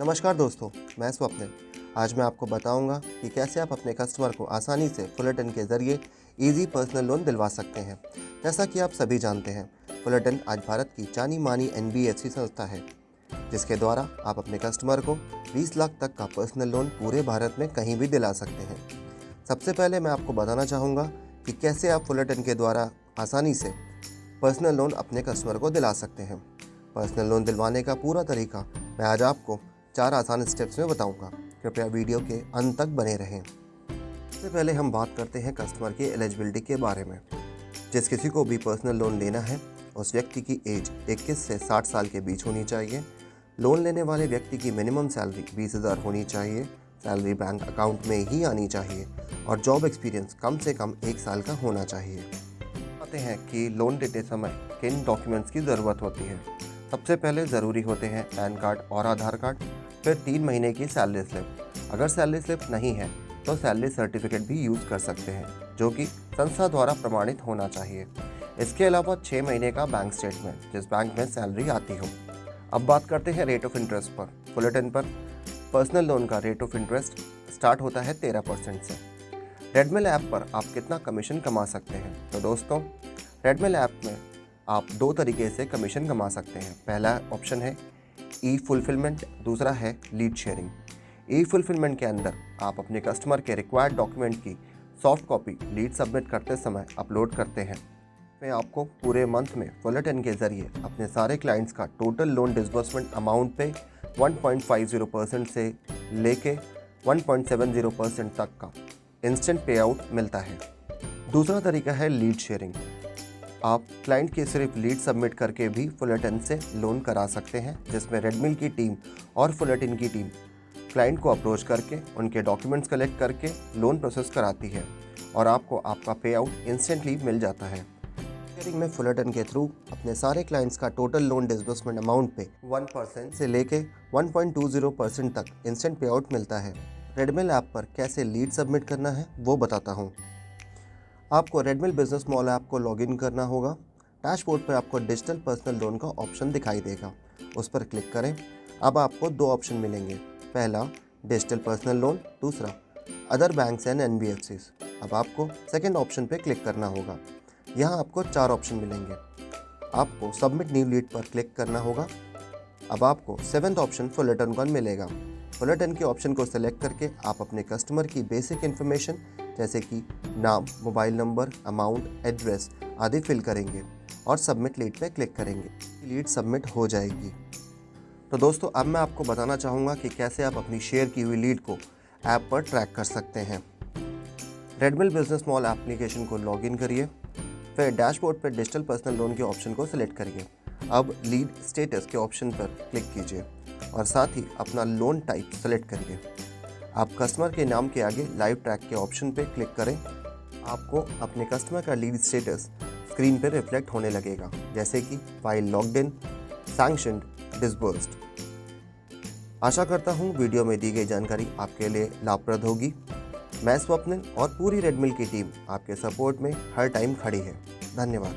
नमस्कार दोस्तों, मैं स्वप्निल। आज मैं आपको बताऊंगा कि कैसे आप अपने कस्टमर को आसानी से फुलरटन के ज़रिए इजी पर्सनल लोन दिलवा सकते हैं। जैसा कि आप सभी जानते हैं, फुलरटन आज भारत की जानी मानी एनबीएफसी संस्था है, जिसके द्वारा आप अपने कस्टमर को 20 लाख तक का पर्सनल लोन पूरे भारत में कहीं भी दिला सकते हैं। सबसे पहले मैं आपको बताना चाहूँगा कि कैसे आप फुलरटन के द्वारा आसानी से पर्सनल लोन अपने कस्टमर को दिला सकते हैं। पर्सनल लोन दिलवाने का पूरा तरीका मैं आज आपको 4 आसान स्टेप्स में बताऊंगा। कृपया वीडियो के अंत तक बने रहें। सबसे पहले हम बात करते हैं कस्टमर की एलिजिबिलिटी के बारे में। जिस किसी को भी पर्सनल लोन लेना है, उस व्यक्ति की एज 21 से 60 साल के बीच होनी चाहिए। लोन लेने वाले व्यक्ति की मिनिमम सैलरी 20,000 होनी चाहिए। सैलरी बैंक अकाउंट में ही आनी चाहिए और जॉब एक्सपीरियंस कम से कम 1 साल का होना चाहिए। आते हैं कि लोन देते समय किन डॉक्यूमेंट्स की ज़रूरत होती है। सबसे पहले ज़रूरी होते हैं पैन कार्ड और आधार कार्ड, फिर 3 महीने की सैलरी स्लिप। अगर सैलरी स्लिप नहीं है तो सैलरी सर्टिफिकेट भी यूज़ कर सकते हैं, जो कि संस्था द्वारा प्रमाणित होना चाहिए। इसके अलावा 6 महीने का बैंक स्टेटमेंट, जिस बैंक में सैलरी आती हो। अब बात करते हैं रेट ऑफ इंटरेस्ट पर। फुलरटन पर पर्सनल लोन का रेट ऑफ इंटरेस्ट स्टार्ट होता है 13% से। रेडमिल ऐप पर आप कितना कमीशन कमा सकते हैं? तो दोस्तों, रेडमिल ऐप में आप 2 तरीके से कमीशन कमा सकते हैं। पहला ऑप्शन है ई फुलफिलमेंट, दूसरा है लीड शेयरिंग। ई फुलफिलमेंट के अंदर आप अपने कस्टमर के रिक्वायर्ड डॉक्यूमेंट की सॉफ्ट कॉपी लीड सबमिट करते समय अपलोड करते हैं। मैं आपको पूरे मंथ में फुलरटन के ज़रिए अपने सारे क्लाइंट्स का टोटल लोन डिसबर्समेंट अमाउंट पे 1.50% से लेके 1.70% तक का इंस्टेंट पे आउट मिलता है। दूसरा तरीका है लीड शेयरिंग। आप क्लाइंट की सिर्फ लीड सबमिट करके भी फुलरटन से लोन करा सकते हैं, जिसमें रेडमिल की टीम और फुलरटन की टीम क्लाइंट को अप्रोच करके उनके डॉक्यूमेंट्स कलेक्ट करके लोन प्रोसेस कराती है और आपको आपका पे आउट इंस्टेंटली मिल जाता है। शेयरिंग में फुलरटन के थ्रू अपने सारे क्लाइंट्स का टोटल लोन डिसबर्समेंट अमाउंट पे 1% से लेके 1.20% तक इंस्टेंट पे आउट मिलता है। रेडमिल ऐप पर कैसे लीड सबमिट करना है वो बताता हूँ। आपको रेडमिल बिजनेस मॉल ऐप को लॉगिन करना होगा। डैशबोर्ड पर आपको डिजिटल पर्सनल लोन का ऑप्शन दिखाई देगा, उस पर क्लिक करें। अब आपको 2 ऑप्शन मिलेंगे, पहला डिजिटल पर्सनल लोन, दूसरा अदर बैंक्स एंड एनबीएफसीज। अब आपको सेकंड ऑप्शन पर क्लिक करना होगा। यहाँ आपको 4 ऑप्शन मिलेंगे। आपको सबमिट न्यू लीड पर क्लिक करना होगा। अब आपको 7th ऑप्शन फुलरटन का मिलेगा। फुलरटन के ऑप्शन को सिलेक्ट करके आप अपने कस्टमर की बेसिक इन्फॉर्मेशन जैसे कि नाम, मोबाइल नंबर, अमाउंट, एड्रेस आदि फिल करेंगे और सबमिट लीड पे क्लिक करेंगे। लीड सबमिट हो जाएगी। तो दोस्तों, अब मैं आपको बताना चाहूँगा कि कैसे आप अपनी शेयर की हुई लीड को ऐप पर ट्रैक कर सकते हैं। रेडमिल बिजनेस मॉल एप्लीकेशन को लॉगिन करिए, फिर डैशबोर्ड पर डिजिटल पर्सनल लोन के ऑप्शन को सिलेक्ट करिए। अब लीड स्टेटस के ऑप्शन पर क्लिक कीजिए और साथ ही अपना लोन टाइप सेलेक्ट करिए। आप कस्टमर के नाम के आगे लाइव ट्रैक के ऑप्शन पे क्लिक करें। आपको अपने कस्टमर का लीड स्टेटस स्क्रीन पर रिफ्लेक्ट होने लगेगा, जैसे कि file logged in, sanctioned, disbursed. आशा करता हूँ वीडियो में दी गई जानकारी आपके लिए लाभप्रद होगी। मैं स्वप्निल और पूरी रेडमिल की टीम आपके सपोर्ट में हर टाइम खड़ी है। धन्यवाद।